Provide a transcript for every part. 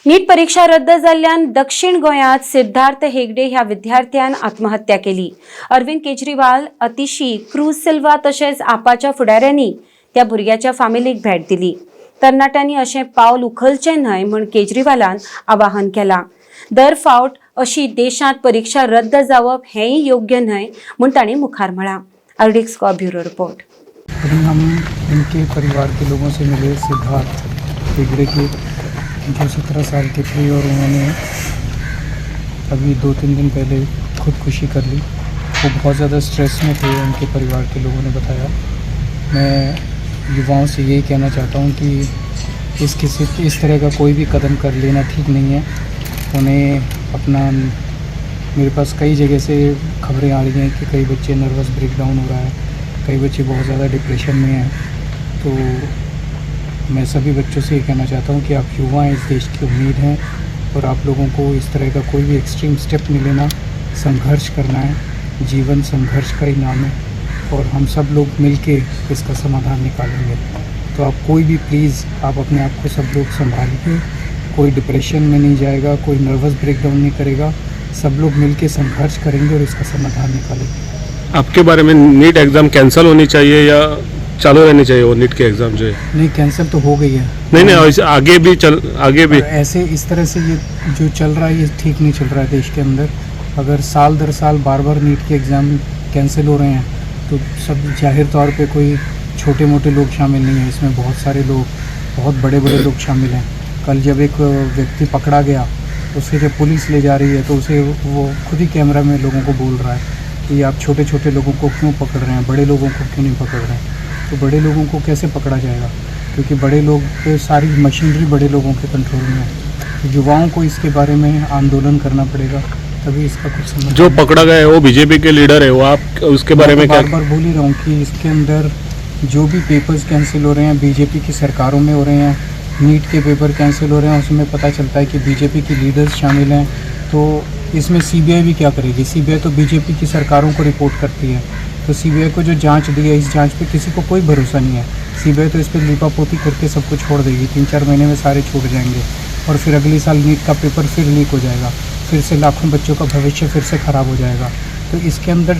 NEET परीक्षा रद्द जाल्ल्यान दक्षिण गोंयांत सिद्धार्थ हेगडे ह्या विद्यार्थ्यान आत्महत्या केली। अरविंद केजरीवाल, अतिशी, क्रूज सिल्वा तशेंच आपाच्या फुडाऱ्यांनी त्या भुरग्याच्या फामिलीक भेट दिली। तरणाट्यांनी अशें पावल उखलचें न्हय म्हूण केजरीवालान आवाहन केलां। दर फावट अशी देशांत परीक्षा रद्द जावप हेंय योग्य न्हय म्हूण तांणी मुखार म्हळां। अर्डिक्स को ब्यूरो रिपोर्ट। हम इनके परिवार के लोगों से मिले, सिद्धार्थ हेगड़े के जो 17 साल के थे और उन्होंने अभी 2-3 दिन पहले खुदकुशी कर ली। वो बहुत ज़्यादा स्ट्रेस में थे, उनके परिवार के लोगों ने बताया। मैं युवाओं से यही कहना चाहता हूँ कि इस तरह का कोई भी कदम कर लेना ठीक नहीं है। उन्हें अपना मेरे पास कई जगह से खबरें आ रही हैं कि कई बच्चे नर्वस ब्रेकडाउन हो रहा है, कई बच्चे बहुत ज़्यादा डिप्रेशन में हैं। तो मैं सभी बच्चों से ये कहना चाहता हूँ कि आप युवा हैं, इस देश की उम्मीद हैं और आप लोगों को इस तरह का कोई भी एक्सट्रीम स्टेप नहीं लेना, संघर्ष करना है। जीवन संघर्ष का ही नाम है और हम सब लोग मिलके इसका समाधान निकालेंगे। तो आप कोई भी प्लीज़ आप अपने आप को सब लोग संभालिए, कोई डिप्रेशन में नहीं जाएगा, कोई नर्वस ब्रेकडाउन नहीं करेगा। सब लोग मिलके संघर्ष करेंगे और इसका समाधान निकालेंगे। आपके बारे में नीट एग्ज़ाम कैंसिल होनी चाहिए या चालू रहनी चाहिए? वो नीट के एग्ज़ाम जो है नहीं, कैंसिल तो हो गई है। नहीं आगे भी ऐसे इस तरह से ये जो चल रहा है ये ठीक नहीं चल रहा है देश के अंदर। अगर साल दर साल बार बार नीट के एग्ज़ाम कैंसिल हो रहे हैं तो सब जाहिर तौर पे कोई छोटे मोटे लोग शामिल नहीं हैं, इसमें बहुत सारे लोग, बहुत बड़े बड़े लोग शामिल हैं। कल जब एक व्यक्ति पकड़ा गया, उसे जब पुलिस ले जा रही है तो उसे वो खुद ही कैमरा में लोगों को बोल रहा है कि आप छोटे छोटे लोगों को क्यों पकड़ रहे हैं, बड़े लोगों को क्यों नहीं पकड़ रहे हैं। तो बड़े लोगों को कैसे पकड़ा जाएगा, क्योंकि बड़े लोग पे सारी मशीनरी बड़े लोगों के कंट्रोल में है। तो युवाओं को इसके बारे में आंदोलन करना पड़ेगा, तभी इसका कुछ समझ। जो पकड़ा गया है वो बीजेपी के लीडर है, वो आप उसके बारे में क्या? बार बोल ही रहा हूँ कि इसके अंदर जो भी पेपर्स कैंसिल हो रहे हैं बीजेपी की सरकारों में हो रहे हैं। नीट के पेपर कैंसिल हो रहे हैं, उसमें पता चलता है कि बीजेपी की लीडर्स शामिल हैं। तो इसमें सीबीआई भी क्या करेगी? सीबीआई तो बीजेपी की सरकारों को रिपोर्ट करती है। तो सीबीआई को जो जांच दी है, इस जांच पे किसी को कोई भरोसा नहीं है। सीबीआई तो इस पर लीपापोती करके सब कुछ छोड़ देगी, 3-4 महीने में सारे छूट जाएंगे और फिर अगले साल नीट का पेपर फिर लीक हो जाएगा, फिर से लाखों बच्चों का भविष्य फिर से ख़राब हो जाएगा। तो इसके अंदर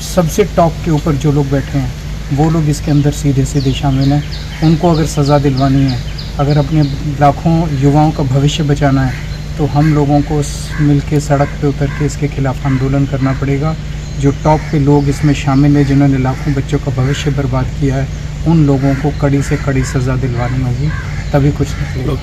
सबसे टॉप के ऊपर जो लोग बैठे हैं वो लोग इसके अंदर सीधे सीधे शामिल हैं। उनको अगर सज़ा दिलवानी है, अगर अपने लाखों युवाओं का भविष्य बचाना है, तो हम लोगों को मिलके सड़क पे उतर के इसके खिलाफ आंदोलन करना पड़ेगा। जो टॉप पे लोग इसमें शामिल हैं, जिन्होंने लाखों बच्चों का भविष्य बर्बाद किया है, उन लोगों को कड़ी से कड़ी सज़ा दिलवानी होगी, तभी कुछ निकलेगा।